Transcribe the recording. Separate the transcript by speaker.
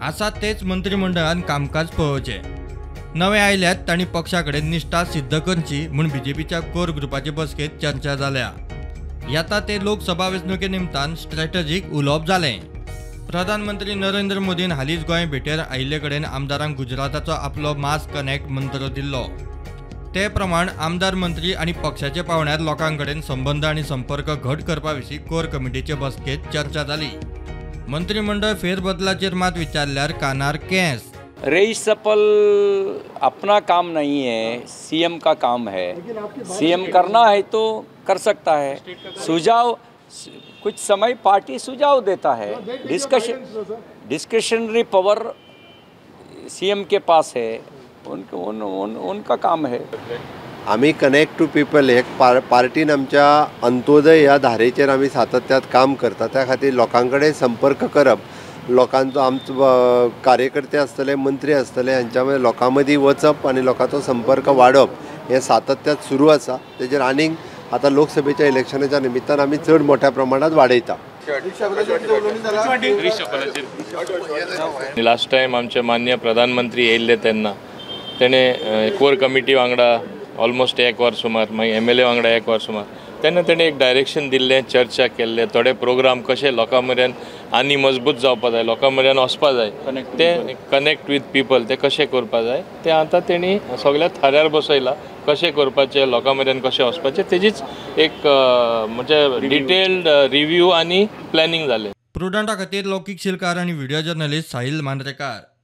Speaker 1: आसा तेच मंत्रिमंडळान कामकाज पळोवचे। नवे आयल्यात तांणी पक्षाकडे निष्ठा सिद्ध करची म्हूण बीजेपीच्या कोर ग्रुपाचे बसकेत चर्चा जाल्या। येता ते लोकसभा वेंचणुके निमतान स्ट्रॅटजीक उलोवप जालें। प्रधानमंत्री नरेंद्र मोदीन हालींच गोंय भेटेर आयिल्ले कडेन आमदारांक गुजराताचो आपलो मास कनेक्ट मंत्र दिल्लो। ते प्रमाण आमदार मंत्री आनी पक्षाचे पावण्यार लोकांकडेन संबंद आनी संपर्क घट करपा विशीं कोर कमिटीचे बसकेत चर्चा जाली। मंत्रिमंडळ फेरबदलाचेर मात विचारल्यार कानार केंस।
Speaker 2: रईस सपल अपना काम नहीं है, सीएम का काम है। सीएम करना है तो कर सकता है। सुझाव कुछ समय पार्टी सुझाव देता है। डिस्कशनरी पावर सीएम के पास है, उनका काम है।
Speaker 3: आम्ही कनेक्ट टू पीपल एक पार्टीन आमच्या अंत्योदय ह्या धारेचेर आमी सातत्यात काम करता। त्या खातीर लोकांकडेन संपर्क करप, लोकांचो आमचो कार्यकर्ते आसतले, मंत्री आसतले, हांच्या मदीं लोकां मदीं वचप आनी लोकांचो संपर्क वाडप हें सातत्यात सुरू आसा। तेजेर आनीक आतां लोकसभेच्या इलेक्शनाच्या निमित्तान आमी चड मोठ्या प्रमाणात वाडयता।
Speaker 4: लास्ट टायम आमचे माननीय प्रधानमंत्री येयल्ले तेन्ना तेणे कोर कमिटी वांगडा ऑलमोस्ट 1 वर सुमार, मागीर MLA वांगडा 1 वर सुमार, तेन्ना तेणे एक डायरेक्शन दिल्लें, चर्चा केल्ले, थोडे प्रोग्राम कशे लोकां मेरेन आनी मजबूत जावपा जाय, लोकां मेरेन वचपा जाय, ते कनेक्ट विथ पीपल ते कशें करपा जाय ते आतां तेणी सगळ्या थाऱ्यार बसयला। कशें करपाचें, लोकां मेरेन कशें वचपाचें तेजीच एक म्हणजे डिटेल्ड रिव्यू आनी प्लॅनिंग जालें।
Speaker 1: प्रुडंटा खातीर लौकीक शिलकार आनी व्हिडिओ जर्नलिस्ट साहिल मांद्रेकार।